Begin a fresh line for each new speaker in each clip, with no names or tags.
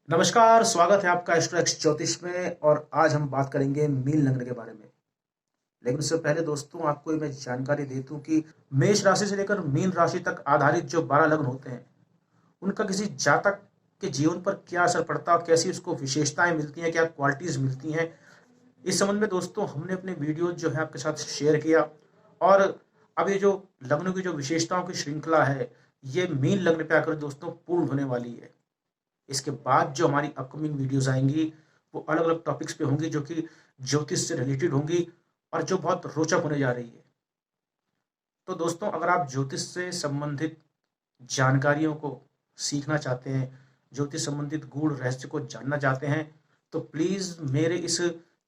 नमस्कार, स्वागत है आपका एस्ट्रोएक्स ज्योतिष में। और आज हम बात करेंगे मीन लग्न के बारे में। लेकिन उससे पहले दोस्तों आपको मैं जानकारी दे दूं कि मेष राशि से लेकर मीन राशि तक आधारित जो 12 लग्न होते हैं उनका किसी जातक के जीवन पर क्या असर पड़ता है, कैसी उसको विशेषताएं मिलती हैं, क्या क्वालिटीज मिलती हैं, इस संबंध में दोस्तों हमने अपने वीडियो जो है आपके साथ शेयर किया। और अब ये जो लग्नों की जो विशेषताओं की श्रृंखला है ये मीन लग्न पे आकर दोस्तों पूर्ण होने वाली है। इसके बाद जो हमारी अपकमिंग वीडियोस आएंगी वो अलग अलग टॉपिक्स पे होंगी जो कि ज्योतिष से रिलेटेड होंगी और जो बहुत रोचक होने जा रही है। तो दोस्तों अगर आप ज्योतिष से संबंधित जानकारियों को सीखना चाहते हैं, ज्योतिष संबंधित गूढ़ रहस्य को जानना चाहते हैं, तो प्लीज़ मेरे इस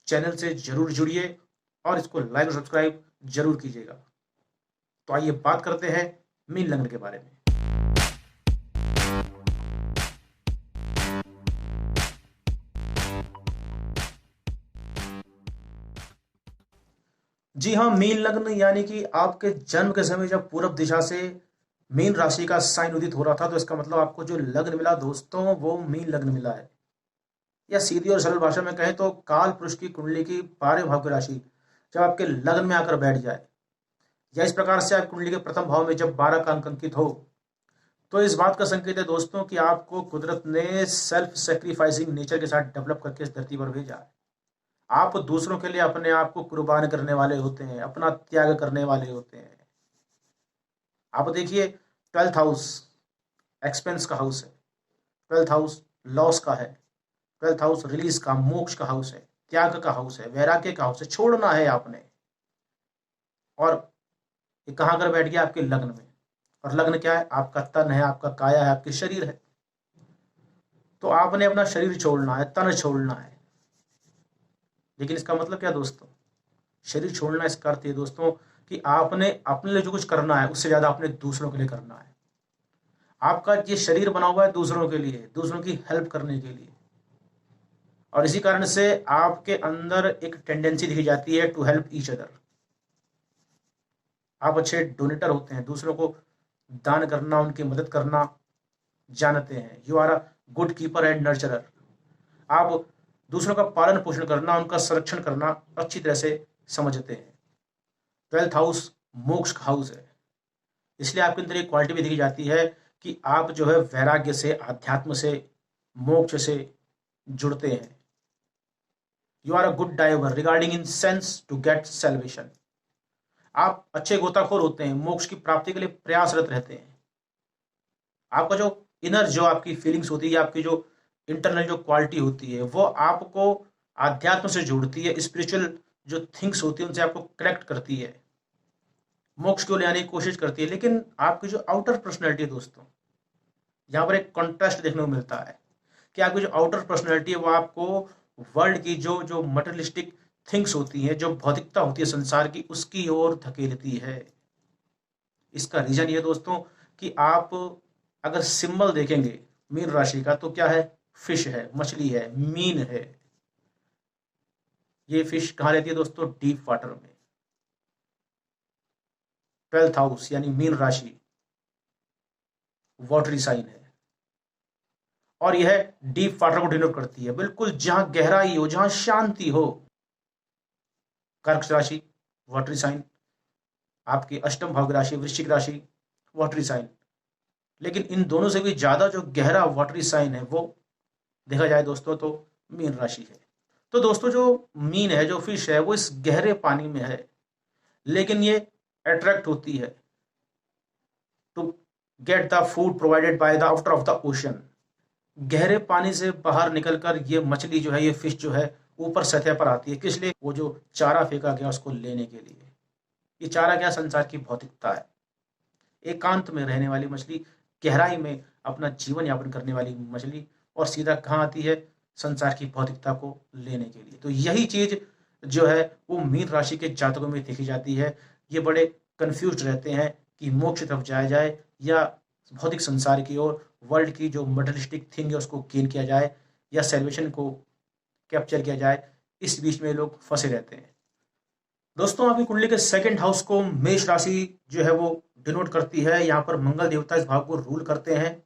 चैनल से जरूर जुड़िए और इसको लाइक और सब्सक्राइब जरूर कीजिएगा। तो आइए बात करते हैं मीन लग्न के बारे में। जी हाँ, मीन लग्न यानी कि आपके जन्म के समय जब पूरब दिशा से मीन राशि का साइन उदित हो रहा था तो इसका मतलब आपको जो लग्न मिला दोस्तों वो मीन लग्न मिला है। या सीधी और सरल भाषा में कहें तो काल पुरुष की कुंडली की 12वें भाव की राशि जब आपके लग्न में आकर बैठ जाए, या इस प्रकार से आप कुंडली के प्रथम भाव में जब 12 का अंक अंकित हो, तो इस बात का संकेत है दोस्तों कि आपको कुदरत ने सेल्फ सेक्रीफाइसिंग नेचर के साथ डेवलप करके इस धरती पर भेजा है। आप दूसरों के लिए अपने आप को कुर्बान करने वाले होते हैं, अपना त्याग करने वाले होते हैं। आप देखिए 12th हाउस एक्सपेंस का हाउस है, 12th हाउस लॉस का है, 12th हाउस रिलीज का, मोक्ष का हाउस है, त्याग का हाउस है, वैराग्य का हाउस है, छोड़ना है आपने। और ये कहाँ कर बैठ गया? आपके लग्न में। और लग्न क्या है? आपका तन है, आपका काया है, आपके शरीर है। तो आपने अपना शरीर छोड़ना है, तन छोड़ना है। लेकिन इसका मतलब क्या दोस्तों? शरीर छोड़ना इसका अर्थ है दोस्तों कि आपने अपने लिए जो कुछ करना है उससे ज्यादा आपने दूसरों के लिए करना है। आपका ये शरीर बना हुआ है दूसरों के लिए, दूसरों की हेल्प करने के लिए। और इसी कारण से आपके अंदर एक टेंडेंसी दिखी जाती है टू हेल्प ईच अदर। आप अच्छे डोनेटर होते हैं, दूसरों को दान करना, उनकी मदद करना जानते हैं। You are a good keeper and nurturer. आप दूसरों का पालन पोषण करना, उनका संरक्षण करना अच्छी तरह से समझते हैं। 12th हाउस मोक्ष का हाउस है, इसलिए आपके अंदर एक क्वालिटी भी देखी जाती है कि आप जो है वैराग्य से, अध्यात्म से, मोक्ष से जुड़ते हैं। You are a good diver regarding in sense to get salvation. आप अच्छे गोताखोर होते हैं, मोक्ष की प्राप्ति के लिए प्रयासरत रहते हैं। आपका जो इनर जो आपकी फीलिंग्स होती है, आपकी जो इंटरनल जो क्वालिटी होती है वो आपको आध्यात्म से जोड़ती है। स्पिरिचुअल जो थिंग्स होती है उनसे आपको कनेक्ट करती है, मोक्ष को ले आने की कोशिश करती है। लेकिन आपकी जो आउटर पर्सनैलिटी है दोस्तों, यहाँ पर एक कॉन्ट्रास्ट देखने को मिलता है कि आपकी जो आउटर पर्सनैलिटी है वो आपको वर्ल्ड की जो जो मटेरियलिस्टिक थिंग्स होती हैं, जो भौतिकता होती है संसार की, उसकी ओर धकेलती है। इसका रीजन ये दोस्तों कि आप अगर सिंबल देखेंगे मीन राशि का तो क्या है? फिश है, मछली है, मीन है। ये फिश कहाँ रहती है दोस्तों? डीप वाटर में। 12th हाउस यानी मीन राशि वाटरी साइन है और यह डीप वाटर को डिनोट करती है, बिल्कुल जहां गहराई हो, जहां शांति हो। कर्क राशि वाटरी साइन, आपकी अष्टम भाव की राशि वृश्चिक राशि वाटरी साइन। लेकिन इन दोनों से भी ज्यादा जो गहरा वाटरी साइन है वो देखा जाए दोस्तों तो मीन राशि है। तो दोस्तों जो मीन है, जो फिश है, वो इस गहरे पानी में है, लेकिन ये अट्रैक्ट होती है to get the food provided by the outer of the ocean. गहरे पानी से बाहर निकलकर ये मछली जो है, ये फिश जो है, ऊपर सतह पर आती है। किस लिए? वो जो चारा फेंका गया उसको लेने के लिए। ये चारा क्या? संसार की भौतिकता है। एकांत में रहने वाली मछली, गहराई में अपना जीवन यापन करने वाली मछली, और सीधा कहाँ आती है? संसार की भौतिकता को लेने के लिए। तो यही चीज जो है वो मीन राशि के जातकों में देखी जाती है। ये बड़े कंफ्यूज रहते हैं कि मोक्ष तरफ जाया जाए या भौतिक संसार की ओर, वर्ल्ड की जो मटेरियलिस्टिक थिंग है उसको गेन किया जाए या सेल्वेशन को कैप्चर किया जाए। इस बीच में लोग फंसे रहते हैं। दोस्तों आपकी कुंडली के सेकंड हाउस को मेष राशि जो है वो डिनोट करती है। यहाँ पर मंगल देवता इस भाव को रूल करते हैं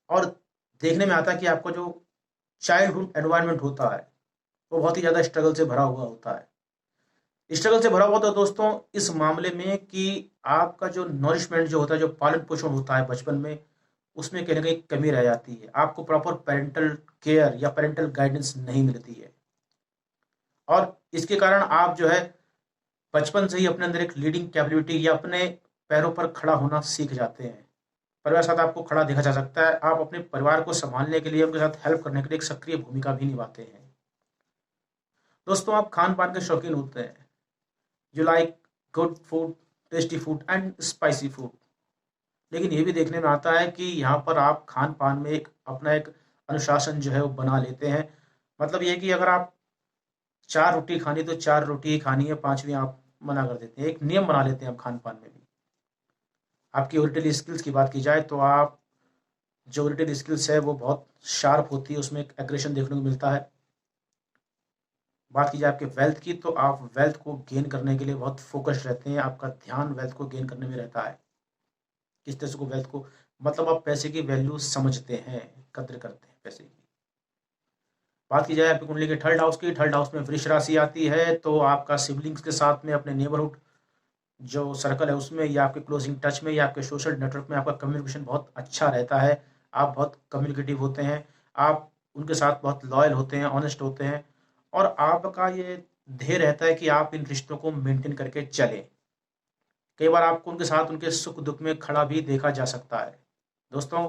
और देखने में आता है कि आपका जो चाइल्डहुड एनवायरनमेंट होता है वो बहुत ही ज़्यादा स्ट्रगल से भरा हुआ होता है। स्ट्रगल से भरा हुआ होता है दोस्तों इस मामले में कि आपका जो नॉरिशमेंट जो होता है, जो पालन पोषण होता है बचपन में, उसमें कहीं ना कहीं कमी रह जाती है। आपको प्रॉपर पेरेंटल केयर या पेरेंटल गाइडेंस नहीं मिलती है, और इसके कारण आप जो है बचपन से ही अपने अंदर एक लीडिंग कैपेबिलिटी या अपने पैरों पर खड़ा होना सीख जाते हैं। परिवार के साथ आपको खड़ा देखा जा सकता है। आप अपने परिवार को संभालने के लिए, उनके साथ हेल्प करने के लिए एक सक्रिय भूमिका भी निभाते हैं। दोस्तों, आप खान पान के शौकीन होते हैं। You like good food, tasty food and spicy food. लेकिन ये भी देखने में आता है कि यहाँ पर आप खान पान में एक अपना एक अनुशासन जो है वो बना लेते हैं। मतलब ये कि अगर आप 4 रोटी खानी तो 4 रोटी ही खानी है, 5वीं आप मना कर देते हैं। एक नियम बना लेते हैं आप खान पान में भी। आपकी ओरिटरी स्किल्स की बात की जाए तो आप जो ओरिटरी स्किल्स है वो बहुत शार्प होती है, उसमें एक एग्रेशन देखने को मिलता है। बात की जाए आपके वेल्थ की तो आप वेल्थ को गेन करने के लिए बहुत फोकस्ड रहते हैं। आपका ध्यान वेल्थ को गेन करने में रहता है। किस तरह से को वेल्थ को, मतलब आप पैसे की वैल्यू समझते हैं, कद्र करते हैं पैसे की। बात की जाए आपकी कुंडली के थर्ड हाउस की, थर्ड हाउस में वृष राशि आती है, तो आपका सिबलिंग्स के साथ में, अपने नेबरहुड जो सर्कल है उसमें, या आपके क्लोजिंग टच में, या आपके सोशल नेटवर्क में आपका कम्युनिकेशन बहुत अच्छा रहता है। आप बहुत कम्युनिकेटिव होते हैं। आप उनके साथ बहुत लॉयल होते हैं, ऑनेस्ट होते हैं, और आपका ये ध्येय रहता है कि आप इन रिश्तों को मेंटेन करके चलें। कई बार आपको उनके साथ उनके सुख दुख में खड़ा भी देखा जा सकता है। दोस्तों,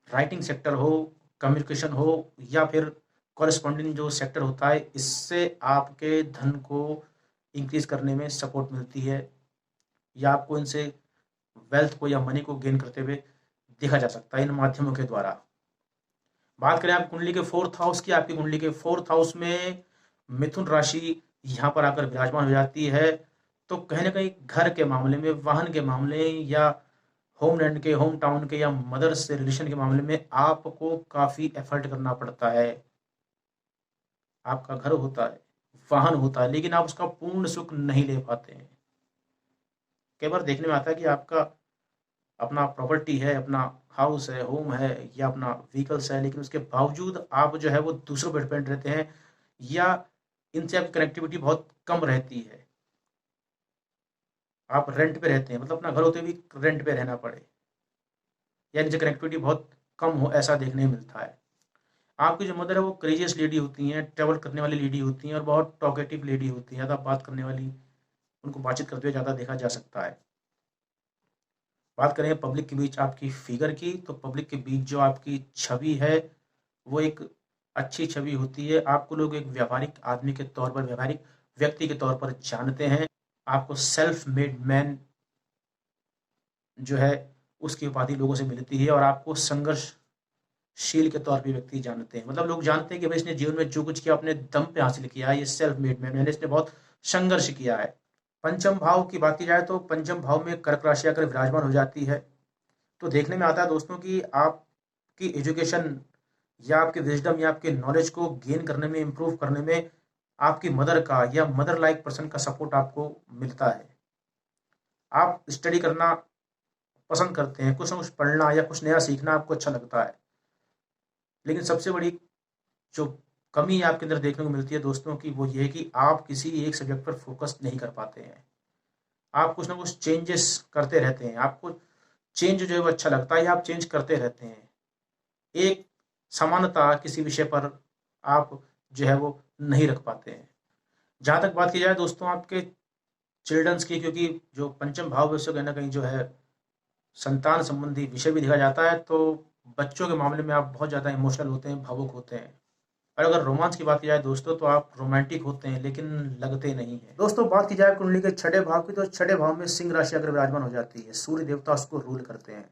राइटिंग सेक्टर हो, कम्युनिकेशन हो, या फिर कॉरेस्पॉन्डिंग जो सेक्टर होता है, इससे आपके धन को इंक्रीज करने में सपोर्ट मिलती है, या आपको इनसे वेल्थ को या मनी को गेन करते हुए देखा जा सकता है इन माध्यमों के द्वारा। बात करें आप कुंडली के फोर्थ हाउस की, आपकी कुंडली के फोर्थ हाउस में मिथुन राशि यहाँ पर आकर विराजमान हो जाती है, तो कहीं ना कहीं घर के मामले में, वाहन के मामले, या होमलैंड के, होम टाउन के, या मदर से रिलेशन के मामले में आपको काफ़ी एफर्ट करना पड़ता है। आपका घर होता है, वाहन होता है, लेकिन आप उसका पूर्ण सुख नहीं ले पाते हैं। कई बार देखने में आता है कि आपका अपना प्रॉपर्टी है, अपना हाउस है, होम है, या अपना व्हीकल्स है, लेकिन उसके बावजूद आप जो है वो दूसरों पर डिपेंड रहते हैं, या इनसे आपकी कनेक्टिविटी बहुत कम रहती है। आप रेंट पे रहते हैं, मतलब अपना घर होते हुए भी रेंट पे रहना पड़े, या इनसे कनेक्टिविटी बहुत कम हो, ऐसा देखने में मिलता है। आपकी जो मदर है वो करेजियस लेडी होती हैं, ट्रैवल करने वाली लेडी होती हैं, और बहुत टॉकेटिव लेडी होती हैं, ज़्यादा बात करने वाली, उनको बातचीत करते हुए ज़्यादा देखा जा सकता है। बात करें पब्लिक के बीच आपकी फिगर की, तो पब्लिक के बीच जो आपकी छवि है वो एक अच्छी छवि होती है। आपको लोग एक व्यावहारिक आदमी के तौर पर, व्यावहारिक व्यक्ति के तौर पर जानते हैं। आपको सेल्फ मेड मैन जो है उसकी उपाधि लोगों से मिलती है, और आपको संघर्षशील के तौर पर व्यक्ति जानते हैं। मतलब लोग जानते हैं कि भाई इसने जीवन में जो कुछ किया अपने दम पे हासिल किया है, ये सेल्फ मेड मैन है, इसने बहुत संघर्ष किया है। पंचम भाव की बात की जाए तो पंचम भाव में कर्क राशि आकर विराजमान हो जाती है, तो देखने में आता है दोस्तों कि आपकी एजुकेशन, या आपके विजडम, या आपके नॉलेज को गेन करने में, इम्प्रूव करने में आपकी मदर का, या मदर लाइक पर्सन का सपोर्ट आपको मिलता है। आप स्टडी करना पसंद करते हैं, कुछ ना कुछ पढ़ना या कुछ नया सीखना आपको अच्छा लगता है। लेकिन सबसे बड़ी जो कमी आपके अंदर देखने को मिलती है दोस्तों की, वो ये है कि आप किसी एक सब्जेक्ट पर फोकस नहीं कर पाते हैं। आप कुछ ना कुछ चेंजेस करते रहते हैं। आपको चेंज जो है वो अच्छा लगता है, या आप चेंज करते रहते हैं। एक समानता किसी विषय पर आप जो है वो नहीं रख पाते हैं। जहाँ तक बात की जाए दोस्तों आपके चिल्ड्रंस की, क्योंकि जो पंचम भाव है उससे कहीं ना कहीं जो है संतान संबंधी विषय भी देखा जाता है, तो बच्चों के मामले में आप बहुत ज़्यादा इमोशनल होते हैं, भावुक होते हैं। और अगर रोमांस की बात की जाए दोस्तों, तो आप रोमांटिक होते हैं, लेकिन लगते नहीं है। दोस्तों, बात की जाए कुंडली के छठे भाव की, तो छठे भाव में सिंह राशि अगर विराजमान हो जाती है, सूर्य देवता उसको रूल करते हैं,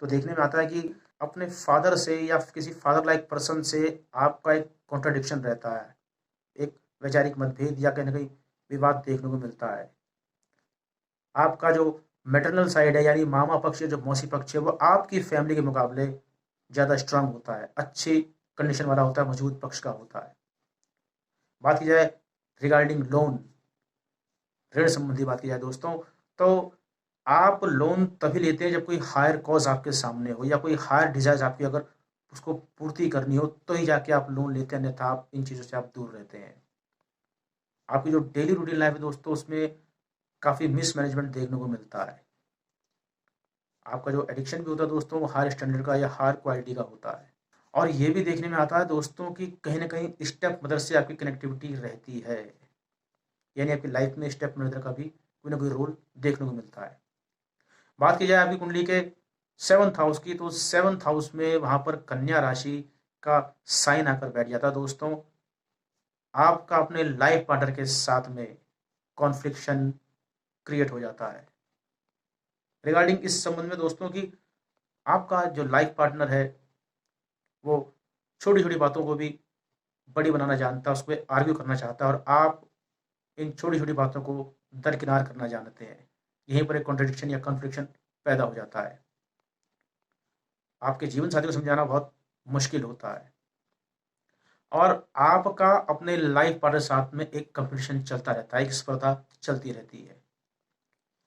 तो देखने में आता है कि अपने फादर से या किसी फादर लाइक पर्सन से आपका एक कॉन्ट्राडिक्शन रहता है, एक वैचारिक मतभेद या कहीं ना कहीं विवाद देखने को मिलता है। आपका जो मैटरनल साइड है, यानी मामा पक्ष या जो मौसी पक्ष है, वो आपकी फैमिली के मुकाबले ज़्यादा स्ट्रांग होता है, अच्छी कंडीशन वाला होता है, मजबूत पक्ष का होता है। बात की जाए रिगार्डिंग लोन, ऋण संबंधी बात की जाए दोस्तों, तो आप लोन तभी लेते हैं जब कोई हायर कॉज आपके सामने हो, या कोई हायर डिजायर आपकी अगर उसको पूर्ति करनी हो तो ही जाके आप लोन लेते हैं, अन्यथा आप इन चीज़ों से आप दूर रहते हैं। आपकी जो डेली रूटीन लाइफ है दोस्तों, उसमें काफ़ी मिसमैनेजमेंट देखने को मिलता है। आपका जो एडिक्शन भी होता है दोस्तों, वो हाई स्टैंडर्ड का या हाई क्वालिटी का होता है। और ये भी देखने में आता है दोस्तों कि कहीं ना कहीं स्टेप मदर से आपकी कनेक्टिविटी रहती है, यानी आपकी लाइफ में स्टेप मदर का भी कोई ना कोई रोल देखने को मिलता है। बात की जाए आपकी कुंडली के 7th हाउस की, तो 7th हाउस में वहां पर कन्या राशि का साइन आकर बैठ जाता है दोस्तों। आपका अपने लाइफ पार्टनर के साथ में कॉन्फ्लिक्शन क्रिएट हो जाता है। रिगार्डिंग इस संबंध में दोस्तों कि आपका जो लाइफ पार्टनर है वो छोटी छोटी बातों को भी बड़ी बनाना जानता है, उसको आर्ग्यू करना चाहता है, और आप इन छोटी छोटी बातों को दरकिनार करना जानते हैं। यहीं पर एक कॉन्ट्रडिक्शन या कॉन्फ्लिक्शन पैदा हो जाता है। आपके जीवन साथी को समझाना बहुत मुश्किल होता है, और आपका अपने लाइफ पार्टनर साथ में एक कंपटीशन चलता रहता है, एक स्पर्धा चलती रहती है।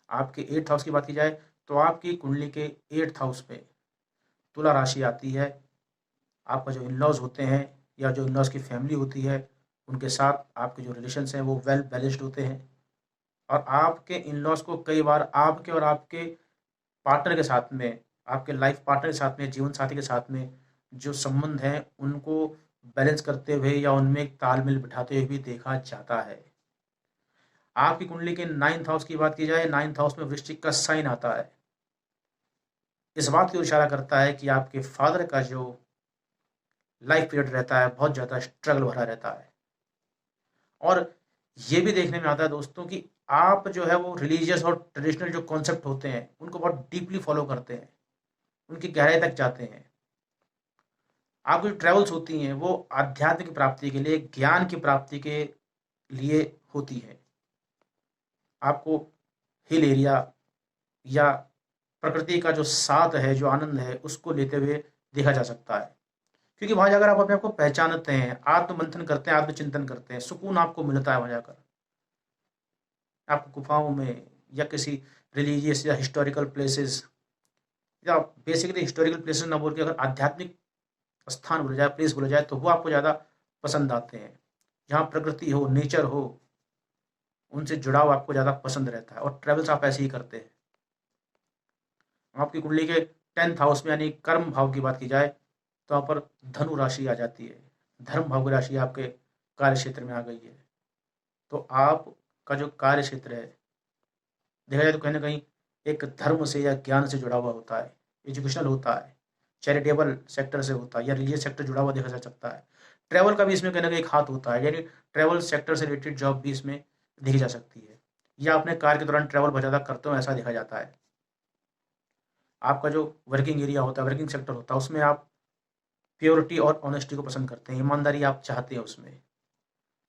आपके 8th हाउस की बात की जाए तो आपकी कुंडली के 8th हाउस में तुला राशि आती है। आपका जो इन लॉज होते हैं या जो इन लॉज की फैमिली होती है, उनके साथ आपके जो रिलेशंस हैं वो वेल बैलेंस्ड होते हैं, और आपके इन लॉज को कई बार आपके और आपके पार्टनर के साथ में, आपके लाइफ पार्टनर के साथ में, जीवन साथी के साथ में जो संबंध हैं उनको बैलेंस करते हुए या उनमें एक तालमेल बिठाते हुए भी देखा जाता है। आपकी कुंडली के 9th हाउस की बात की जाए, 9th हाउस में वृश्चिक का साइन आता है। इस बात की ओर इशारा करता है कि आपके फादर का जो लाइफ पीरियड रहता है बहुत ज़्यादा स्ट्रगल भरा रहता है। और ये भी देखने में आता है दोस्तों कि आप जो है वो रिलीजियस और ट्रेडिशनल जो कॉन्सेप्ट होते हैं उनको बहुत डीपली फॉलो करते हैं, उनकी गहराई तक जाते हैं। आपकी जो ट्रेवल्स होती हैं वो आध्यात्म की प्राप्ति के लिए, ज्ञान की प्राप्ति के लिए होती है। आपको हिल एरिया या प्रकृति का जो साथ है, जो आनंद है, उसको लेते हुए देखा जा सकता है, क्योंकि वहां जाकर आप अपने आप को पहचानते हैं, आत्ममंथन करते हैं, आत्मचिंतन करते हैं, सुकून आपको मिलता है वहां जाकर। आपको गुफाओं में या किसी रिलीजियस या हिस्टोरिकल प्लेसेस, या बेसिकली हिस्टोरिकल प्लेसेस ना बोल के अगर आध्यात्मिक स्थान बोला जाए, प्लेस बोला जाए, तो वो आपको ज़्यादा पसंद आते हैं। जहाँ प्रकृति हो, नेचर हो, उनसे जुड़ाव आपको ज़्यादा पसंद रहता है, और ट्रेवल्स आप ऐसे ही करते हैं। आपकी कुंडली के 10th हाउस में यानी कर्म भाव की बात की जाए तो यहाँ पर धनु राशि आ जाती है। धर्म भाव की राशि आपके कार्य क्षेत्र में आ गई है। तो आपका जो कार्य क्षेत्र है देखा जाए तो कहीं ना कहीं एक धर्म से या ज्ञान से जुड़ा हुआ होता है, एजुकेशनल होता है, चैरिटेबल सेक्टर से होता है, या रिलीजियस सेक्टर जुड़ा हुआ देखा जा सकता है। ट्रैवल का भी इसमें कहीं ना कहीं एक हाथ होता है, यानी ट्रैवल सेक्टर से रिलेटेड जॉब भी इसमें देखी जा सकती है, या अपने कार्य के दौरान ट्रैवल बहुत ज़्यादा करते हो ऐसा देखा जाता है। आपका जो वर्किंग एरिया होता है, वर्किंग सेक्टर होता है, उसमें आप प्योरिटी और ऑनेस्टी को पसंद करते हैं, ईमानदारी आप चाहते हैं उसमें,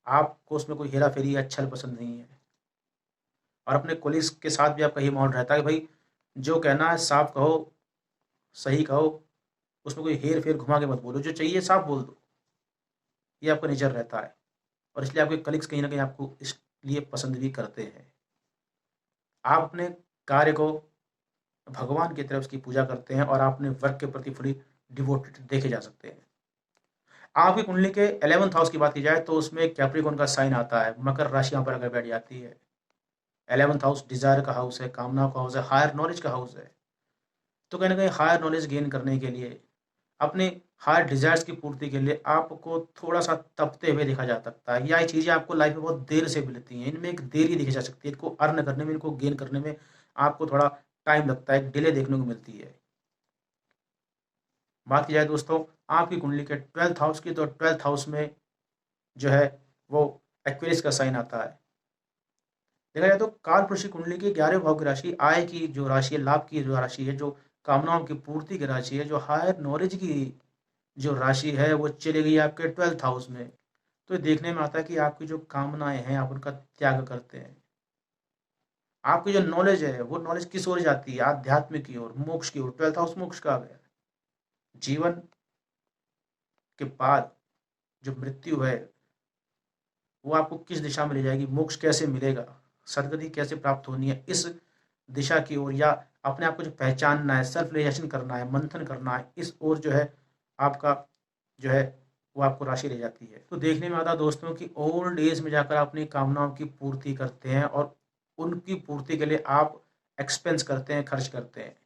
आपको उसमें कोई हेरा फेरी या छल पसंद नहीं है। और अपने कोलिग्स के साथ भी आपका ये माहौल रहता है कि भाई जो कहना है साफ कहो, सही कहो, उसमें कोई हेर फेर घुमा के मत बोलो, जो चाहिए साफ बोल दो। ये आपका नेचर रहता है, और इसलिए आपके कलीग्स कहीं ना कहीं आपको इसलिए पसंद भी करते हैं। आप अपने कार्य को भगवान की तरफ उसकी पूजा करते हैं, और आप अपने वर्क के प्रति फुली डिवोटेड देखे जा सकते हैं। आपकी कुंडली के 11th हाउस की बात की जाए तो उसमें कैप्रिकॉर्न का साइन आता है, मकर राशि यहाँ पर अगर बैठ जाती है। 11th हाउस डिजायर का हाउस है, कामनाओं का हाउस है, हायर नॉलेज का हाउस है। तो कहीं ना कहीं हायर नॉलेज गेन करने के लिए, अपने हायर डिजायर्स की पूर्ति के लिए आपको थोड़ा सा तपते हुए देखा जा सकता है, या ये चीज़ें आपको लाइफ में बहुत देर से मिलती हैं, इनमें एक देरी देखी जा सकती है, इनको अर्न करने में, इनको गेन करने में आपको थोड़ा टाइम लगता है, डिले देखने को मिलती है। बात की जाए दोस्तों आपकी कुंडली के 12th हाउस की, तो 12th हाउस में जो है वो एक्वेरियस का साइन आता है। देखा जाए तो कालपुरुष की कुंडली की 11वें भाव की राशि, आय की जो राशि है, लाभ की जो राशि है, जो कामनाओं की पूर्ति की राशि है, जो हायर नॉलेज की जो राशि है, वो चली गई आपके 12th हाउस में। तो ये देखने में आता है कि आपकी जो कामनाएं हैं आप उनका त्याग करते हैं। आपकी जो नॉलेज है वो नॉलेज किस ओर जाती है? आध्यात्म की ओर, मोक्ष की ओर। 12th हाउस मोक्ष का आ गया। जीवन के बाद जो मृत्यु है वो आपको किस दिशा में ले जाएगी, मोक्ष कैसे मिलेगा, सदगति कैसे प्राप्त होनी है, इस दिशा की ओर, या अपने आप को जो पहचानना है, सेल्फ रियलाइजेशन करना है, मंथन करना है, इस ओर जो है आपका जो है वो आपको राशि रह जाती है। तो देखने में आता है दोस्तों कि ओल्ड एज में जाकर आप अपनी कामनाओं की पूर्ति करते हैं और उनकी पूर्ति के लिए आप एक्सपेंस करते हैं, खर्च करते हैं।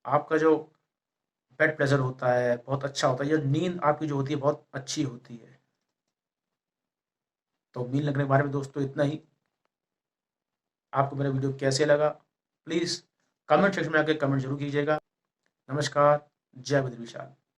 आपका जो बेड प्लेजर होता है बहुत अच्छा होता है, या नींद आपकी जो होती है बहुत अच्छी होती है। तो मीन लगने के बारे में दोस्तों इतना ही। आपको मेरा वीडियो कैसे लगा प्लीज़ कमेंट सेक्शन में आके कमेंट जरूर कीजिएगा। नमस्कार, जय बद्र विशाल।